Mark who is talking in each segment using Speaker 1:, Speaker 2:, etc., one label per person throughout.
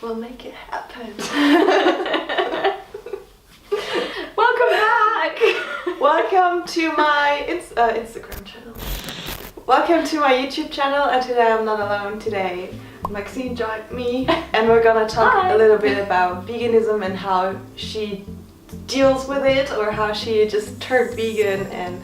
Speaker 1: We'll make it happen.
Speaker 2: Welcome back!
Speaker 1: Welcome to my Instagram channel. Welcome to my YouTube channel, and today I'm not alone. Today Maxine joined me and we're gonna talk a little bit about veganism and how she deals with it, or how she just turned vegan and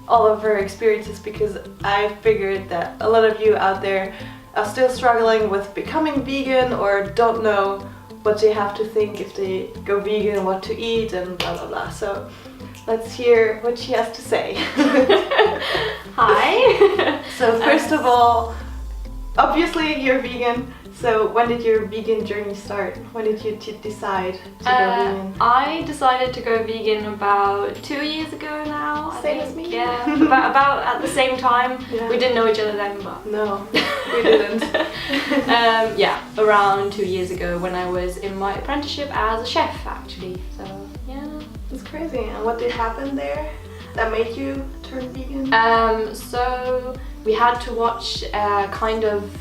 Speaker 1: all of her experiences, because I figured that a lot of you out there are still struggling with becoming vegan or don't know what they have to think if they go vegan, what to eat and blah blah blah. So let's hear what she has to say.
Speaker 2: Hi!
Speaker 1: So first of all, obviously you're vegan. So when did your vegan journey start? When did you decide to go vegan?
Speaker 2: I decided to go vegan about 2 years ago now.
Speaker 1: Same as me.
Speaker 2: Yeah, about at the same time.
Speaker 1: Yeah.
Speaker 2: We didn't know each other then, but...
Speaker 1: No, we didn't.
Speaker 2: Yeah, around 2 years ago when I was in my apprenticeship as a chef, actually. So, yeah.
Speaker 1: It's crazy. And what did happen there that made you turn vegan?
Speaker 2: So we had to watch kind of...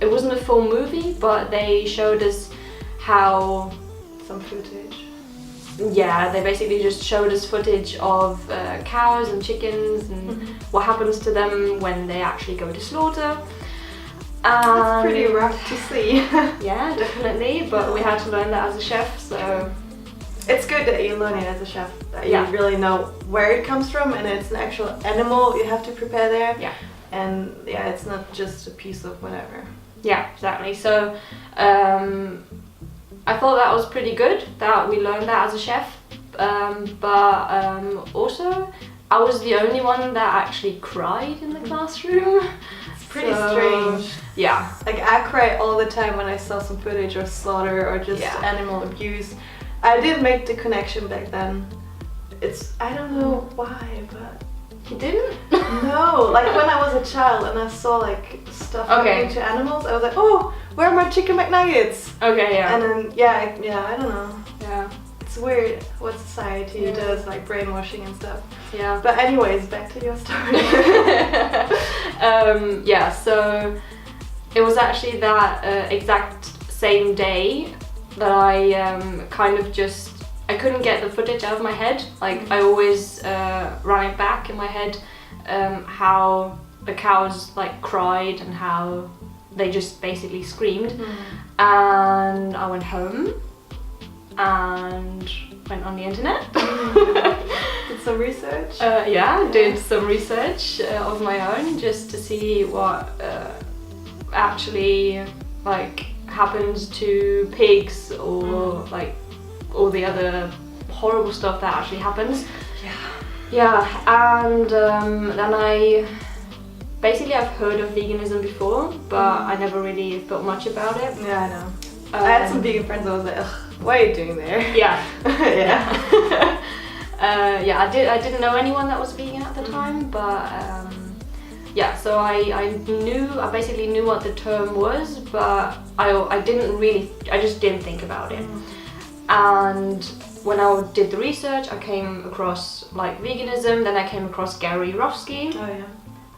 Speaker 2: It wasn't a full movie, but they showed us how...
Speaker 1: Some footage.
Speaker 2: Yeah, they basically just showed us footage of cows and chickens and what happens to them when they actually go to slaughter.
Speaker 1: That's pretty rough to see.
Speaker 2: Yeah, definitely, but we had to learn that as a chef, so...
Speaker 1: It's good that you learn it as a chef, that you
Speaker 2: Yeah.
Speaker 1: really know where it comes from, and it's an actual animal you have to prepare there.
Speaker 2: Yeah.
Speaker 1: And yeah, it's not just a piece of whatever.
Speaker 2: Yeah, exactly. So I thought that was pretty good that we learned that as a chef, but also I was the only one that actually cried in the classroom.
Speaker 1: It's pretty strange.
Speaker 2: Yeah.
Speaker 1: Like I cry all the time when I saw some footage of slaughter or just animal abuse. I did make the connection back then. I don't know why, but...
Speaker 2: You didn't?
Speaker 1: No, like when I was a child and I saw like stuff happening to animals, I was like, oh, where are my chicken McNuggets?
Speaker 2: Okay, yeah.
Speaker 1: And then, yeah, I don't know.
Speaker 2: Yeah.
Speaker 1: It's weird what society does, like brainwashing and stuff.
Speaker 2: Yeah.
Speaker 1: But anyways, back to your story.
Speaker 2: Yeah, so it was actually that exact same day that I kind of just... I couldn't get the footage out of my head. Like I always ran it back in my head, how the cows like cried and how they just basically screamed. And I went home and went on the internet.
Speaker 1: Did some research?
Speaker 2: Did some research of my own just to see what actually like happens to pigs or like all the other horrible stuff that actually happens. Yeah, and then I've heard of veganism before, but I never really thought much about it.
Speaker 1: Yeah, I know. I had some vegan friends. I was like, ugh, what are you doing there?
Speaker 2: Yeah.
Speaker 1: Yeah.
Speaker 2: Yeah, I didn't know anyone that was vegan at the time, but yeah, so I basically knew what the term was, but I just didn't think about it. And when I did the research, I came across like veganism, then I came across Gary Rofsky.
Speaker 1: Oh yeah.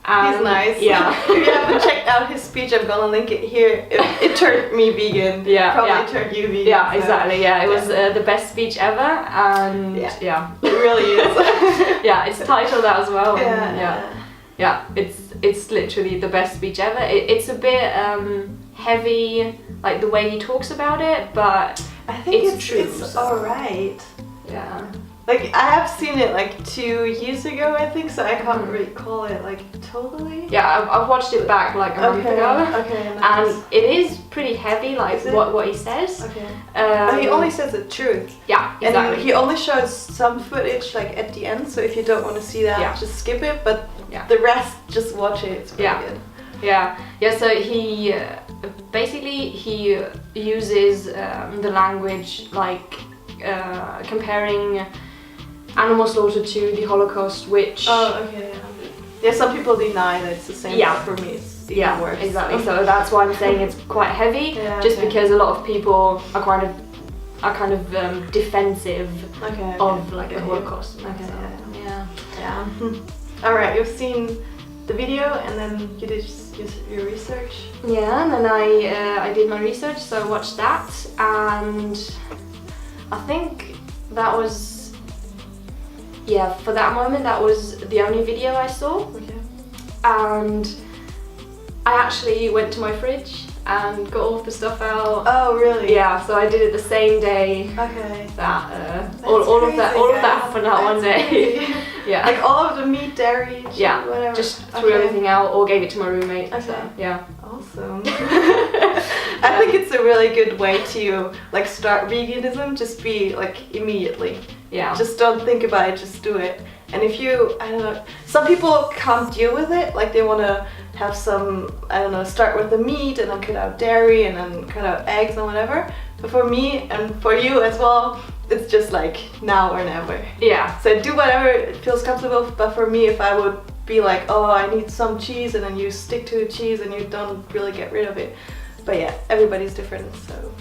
Speaker 2: And,
Speaker 1: he's nice.
Speaker 2: Yeah.
Speaker 1: If you haven't checked out his speech, I'm gonna link it here. It turned me vegan.
Speaker 2: Yeah.
Speaker 1: Probably turned you vegan.
Speaker 2: Yeah, exactly. Yeah, it was the best speech ever, and
Speaker 1: it
Speaker 2: is.
Speaker 1: really
Speaker 2: Yeah, it's titled that as well.
Speaker 1: Yeah.
Speaker 2: It's literally the best speech ever. It's a bit heavy, like the way he talks about it, but
Speaker 1: I think
Speaker 2: it's true.
Speaker 1: It's alright.
Speaker 2: Yeah.
Speaker 1: Like I have seen it like 2 years ago, I think, so I can't recall it like totally.
Speaker 2: Yeah, I've watched it back like a month ago.
Speaker 1: Okay, nice.
Speaker 2: And it is pretty heavy, like what he says.
Speaker 1: Okay. But he only says the truth.
Speaker 2: Yeah, exactly.
Speaker 1: And he only shows some footage like at the end, so if you don't want to see that, just skip it. But the rest, just watch it. It's pretty good.
Speaker 2: Yeah. So he basically uses the language like comparing animal slaughter to the Holocaust, which...
Speaker 1: Oh, okay, yeah, some people deny that it's the same, but for me it's even worse.
Speaker 2: Exactly, so that's why I'm saying it's quite heavy, because a lot of people are kind of defensive of like the Holocaust.
Speaker 1: Yeah. Alright, you've seen the video and then you your research.
Speaker 2: Yeah, and then I did my research, so I watched that, and I think that was, yeah, for that moment that was the only video I saw.
Speaker 1: Okay.
Speaker 2: And I actually went to my fridge and got all of the stuff out.
Speaker 1: Oh really?
Speaker 2: Yeah, so I did it the same day.
Speaker 1: Okay.
Speaker 2: That all of that happened that one day. Yeah.
Speaker 1: Like all of the meat, dairy, cheese,
Speaker 2: yeah,
Speaker 1: whatever.
Speaker 2: just threw everything out or gave it to my roommate.
Speaker 1: Okay.
Speaker 2: So, yeah.
Speaker 1: Awesome. I think it's a really good way to like start veganism. Just be like immediately.
Speaker 2: Yeah.
Speaker 1: Just don't think about it. Just do it. And if you, I don't know, some people can't deal with it. Like they want to have some, I don't know, start with the meat and then cut out dairy and then cut out eggs and whatever. But for me and for you as well, it's just like now or never.
Speaker 2: Yeah.
Speaker 1: So do whatever feels comfortable. But for me, if I would be like, oh, I need some cheese, and then you stick to the cheese and you don't really get rid of it. But yeah, everybody's different, so.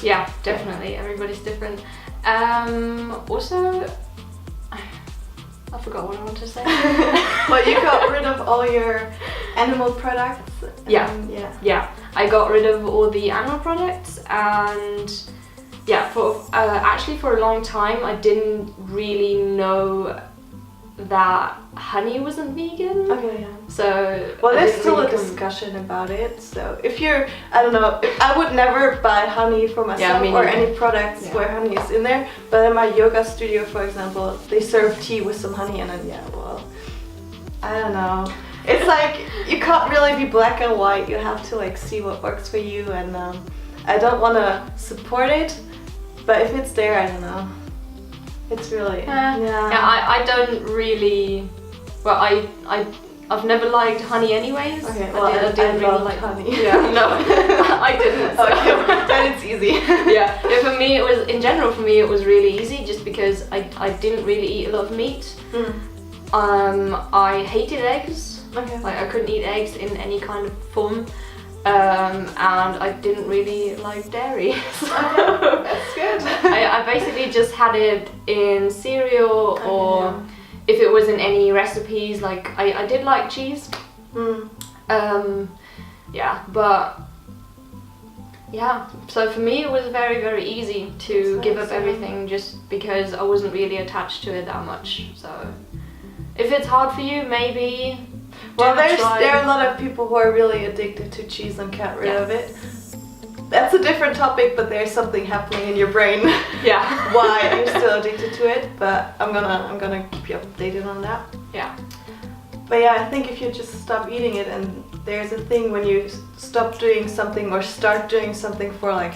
Speaker 2: Yeah, definitely. Everybody's different. Also, I forgot what I wanted to say.
Speaker 1: Well, you got rid of all your animal products.
Speaker 2: Yeah.
Speaker 1: Yeah.
Speaker 2: Yeah, I got rid of all the animal products, and yeah, for actually for a long time I didn't really know that honey wasn't vegan.
Speaker 1: Okay, yeah.
Speaker 2: So
Speaker 1: well,
Speaker 2: I
Speaker 1: there's
Speaker 2: didn't
Speaker 1: still
Speaker 2: really
Speaker 1: a discussion about it. So if you're, I don't know, I would never buy honey for myself
Speaker 2: me
Speaker 1: or
Speaker 2: neither.
Speaker 1: any products where honey is in there. But in my yoga studio, for example, they serve tea with some honey, and then yeah, well, I don't know. It's like you can't really be black and white. You have to like see what works for you, and I don't want to support it, but if it's there, I don't know. It's really
Speaker 2: I don't really. Well, I've never liked honey anyways.
Speaker 1: Okay, well,
Speaker 2: I didn't
Speaker 1: love
Speaker 2: really like
Speaker 1: honey.
Speaker 2: Yeah, no, I didn't. So.
Speaker 1: Okay, then it's easy.
Speaker 2: Yeah, for me it was, in general for me it was really easy just because I didn't really eat a lot of meat. I hated eggs.
Speaker 1: Okay.
Speaker 2: Like I couldn't eat eggs in any kind of form. And I didn't really like dairy. So
Speaker 1: that's good.
Speaker 2: I basically just had it in cereal or if it was in any recipes. Like I did like cheese. Yeah, but yeah, so for me it was very, very easy to give up everything just because I wasn't really attached to it that much. So if it's hard for you, maybe.
Speaker 1: Well, there are a lot of people who are really addicted to cheese and can't rid of it. That's a different topic, but there's something happening in your brain.
Speaker 2: Yeah.
Speaker 1: Why you're still addicted to it? But I'm gonna keep you updated on that.
Speaker 2: Yeah.
Speaker 1: But yeah, I think if you just stop eating it, and there's a thing when you stop doing something or start doing something for like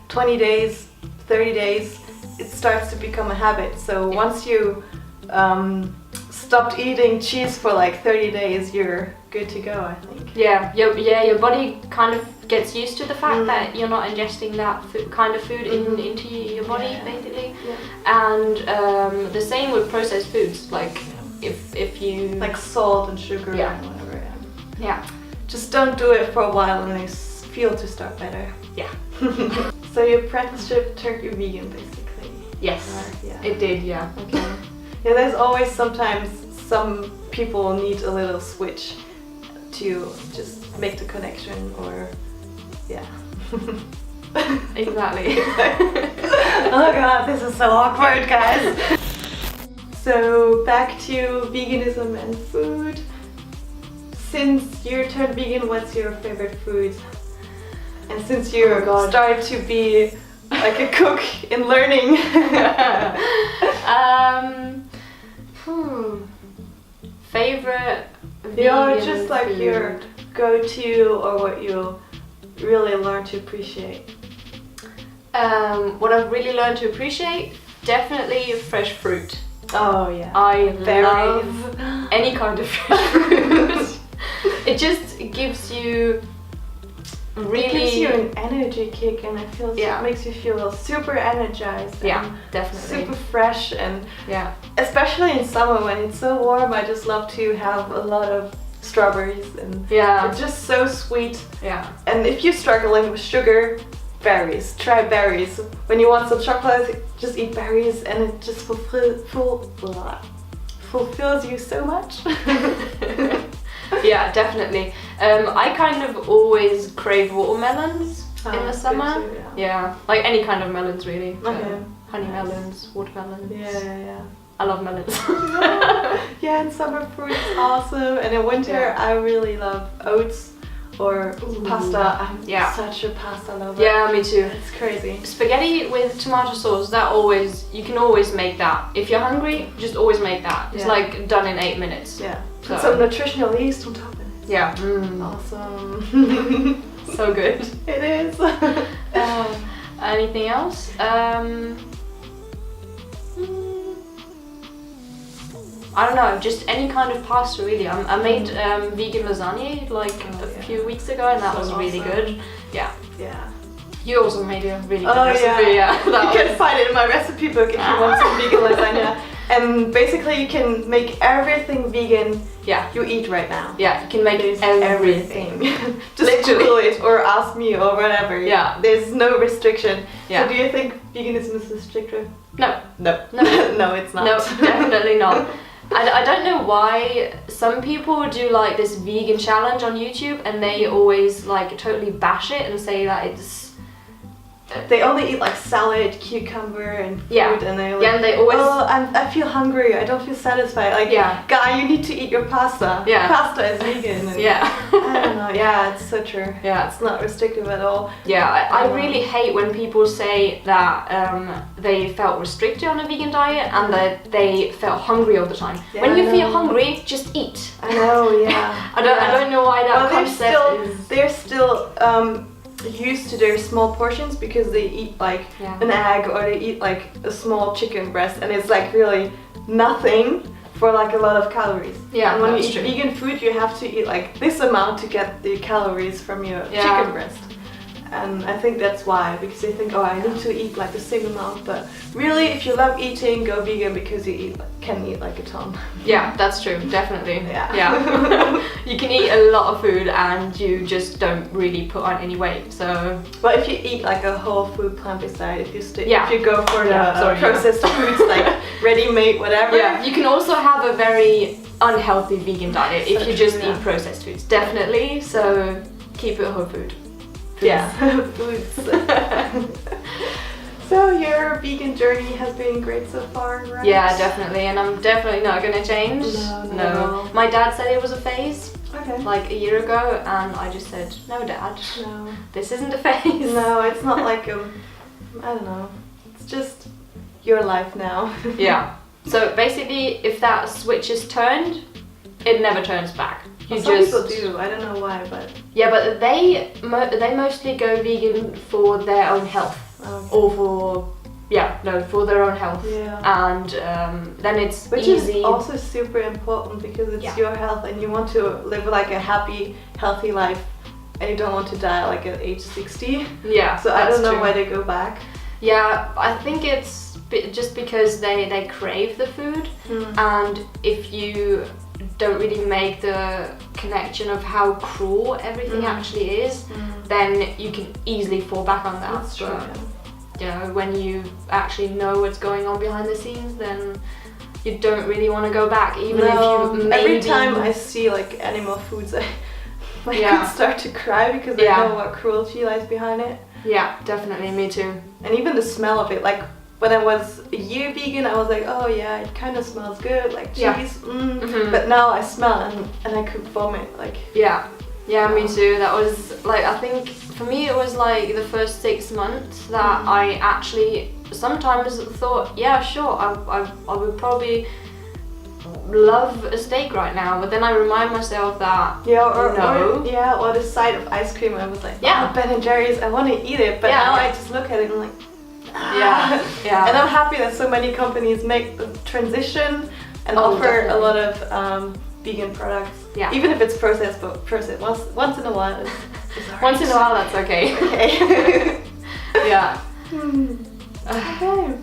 Speaker 1: 20 days, 30 days, it starts to become a habit. So once you stopped eating cheese for like 30 days, you're good to go, I think.
Speaker 2: Yeah, your body kind of gets used to the fact that you're not ingesting that kind of food into your body, basically. Yeah. And the same with processed foods, like if you...
Speaker 1: Like salt and sugar and whatever.
Speaker 2: Yeah.
Speaker 1: Just don't do it for a while and you feel to start better.
Speaker 2: Yeah.
Speaker 1: So your apprenticeship turned you vegan, basically.
Speaker 2: Yes,
Speaker 1: yeah.
Speaker 2: It did, yeah.
Speaker 1: Okay. Yeah, there's always sometimes some people need a little switch to just make the connection, or yeah.
Speaker 2: Exactly.
Speaker 1: Oh god, this is so awkward, guys. So back to veganism and food. Since you turned vegan, what's your favorite food? And since you started to be like a cook in learning.
Speaker 2: Favorite
Speaker 1: vegan just like
Speaker 2: food.
Speaker 1: Your go-to, or what you really learned to appreciate?
Speaker 2: What I've really learned to appreciate, definitely fresh fruit.
Speaker 1: Oh yeah.
Speaker 2: I love any kind of fresh fruit. It just gives you really...
Speaker 1: It gives you an energy kick, and it makes you feel super energized.
Speaker 2: Yeah, definitely.
Speaker 1: Super fresh, and especially in summer when it's so warm, I just love to have a lot of strawberries, and it's just so sweet.
Speaker 2: Yeah.
Speaker 1: And if you're struggling with sugar, berries. Try berries. When you want some chocolate, just eat berries, and it just fulfills you so much.
Speaker 2: Yeah, definitely. I kind of always crave watermelons in the summer.
Speaker 1: Too,
Speaker 2: Yeah, like any kind of melons really.
Speaker 1: Okay.
Speaker 2: Honey melons, watermelons.
Speaker 1: Yeah.
Speaker 2: I love melons.
Speaker 1: Yeah, and summer fruit is awesome. And in winter, I really love oats or pasta. I'm such a pasta lover.
Speaker 2: Yeah, me too.
Speaker 1: It's crazy.
Speaker 2: Spaghetti with tomato sauce, you can always make that. If you're hungry, just always make that. It's like done in 8 minutes.
Speaker 1: Yeah. Put some nutritional yeast on top of it.
Speaker 2: Yeah.
Speaker 1: Awesome.
Speaker 2: So good.
Speaker 1: It is.
Speaker 2: Anything else? I don't know, just any kind of pasta really. I made vegan lasagna like a few weeks ago and that was really good. Yeah. You also made a really good recipe.
Speaker 1: You can find it in my recipe book if you want some vegan lasagna. And basically you can make everything vegan you eat right now.
Speaker 2: Yeah, you can make everything.
Speaker 1: Just Google it or ask me or whatever.
Speaker 2: Yeah.
Speaker 1: There's no restriction.
Speaker 2: Yeah.
Speaker 1: So do you think veganism is restrictive?
Speaker 2: No.
Speaker 1: No, it's not.
Speaker 2: No, definitely not. I don't know why some people do like this vegan challenge on YouTube and they always like totally bash it and say that it's...
Speaker 1: They only eat like salad, cucumber and fruit and they
Speaker 2: and they always...
Speaker 1: Oh, I feel hungry, I don't feel satisfied. Like, guy, you need to eat your pasta.
Speaker 2: Yeah.
Speaker 1: Pasta is vegan. And I don't know, it's so true.
Speaker 2: Yeah.
Speaker 1: It's not restrictive at all.
Speaker 2: Yeah, I really hate when people say that they felt restricted on a vegan diet and that they felt hungry all the time.
Speaker 1: Yeah,
Speaker 2: when you feel hungry, just eat.
Speaker 1: I know, yeah.
Speaker 2: I don't know why that concept is...
Speaker 1: They're still used to their small portions because they eat like an egg or they eat like a small chicken breast and it's like really nothing for like a lot of calories.
Speaker 2: Yeah,
Speaker 1: and when you eat vegan food you have to eat like this amount to get the calories from your chicken breast. And I think that's why, because they think, I need to eat like the same amount, but really if you love eating, go vegan because you can eat like a ton.
Speaker 2: Yeah, that's true, definitely.
Speaker 1: Yeah.
Speaker 2: You can eat a lot of food and you just don't really put on any weight, so...
Speaker 1: But if you eat like a whole food plant-based diet, if you go for the processed foods like ready-made whatever.
Speaker 2: Yeah, you can also have a very unhealthy vegan diet if you just eat processed foods, definitely, so keep it whole food.
Speaker 1: Yeah, foods. So your vegan journey has been great so far, right?
Speaker 2: Yeah, definitely, and I'm definitely not gonna change. No. My dad said it was a phase, like a year ago, and I just said, no, Dad. No. This isn't a phase.
Speaker 1: No, it's not like I don't know. It's just your life now. Yeah.
Speaker 2: So basically, if that switch is turned, it never turns back.
Speaker 1: Some people do, I don't know why, but...
Speaker 2: Yeah, but they mostly go vegan for their own health. Or for... for their own health. Yeah. And then it's
Speaker 1: Which
Speaker 2: easy.
Speaker 1: is also super important because it's your health and you want to live like a happy, healthy life and you don't want to die like at age 60.
Speaker 2: Yeah,
Speaker 1: so I don't know why they go back.
Speaker 2: Yeah, I think it's just because they crave the food and if you don't really make the connection of how cruel everything actually is, then you can easily fall back on that.
Speaker 1: That's true.
Speaker 2: You know, when you actually know what's going on behind the scenes, then you don't really want to go back, even if you maybe...
Speaker 1: Every time I see like animal foods, I could start to cry because I know what cruelty lies behind it.
Speaker 2: Yeah, definitely, me too.
Speaker 1: And even the smell of it, like when I was a year vegan, I was like, oh yeah, it kind of smells good, like cheese. But now I smell and I could vomit, like.
Speaker 2: Yeah, me too. That was like, I think for me it was like the first 6 months that I actually sometimes thought, yeah, sure, I would probably love a steak right now, but then I remind myself that
Speaker 1: or the side of ice cream. I was like, Ben and Jerry's, I want to eat it, but now I just look at it and I'm like, And I'm happy that so many companies make the transition and offer a lot of vegan products. Yeah. Even if it's processed, but processed once in a while.
Speaker 2: Once in a while, that's okay.
Speaker 1: Okay.
Speaker 2: Yeah.
Speaker 1: Okay.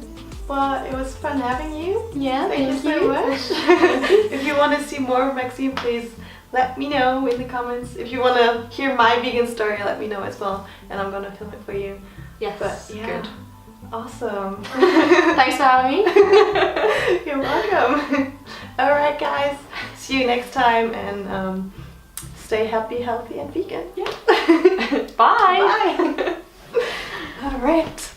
Speaker 1: Well, it was fun having you.
Speaker 2: Yeah,
Speaker 1: thank you so much. If you want to see more of Maxine, please let me know in the comments. If you want to hear my vegan story, let me know as well, and I'm gonna film it for you.
Speaker 2: Yes.
Speaker 1: But yeah.
Speaker 2: Good.
Speaker 1: Awesome.
Speaker 2: Thanks for having me.
Speaker 1: You're welcome. Alright guys, see you next time and stay happy, healthy, and vegan.
Speaker 2: Yeah. Bye.
Speaker 1: Bye. All right.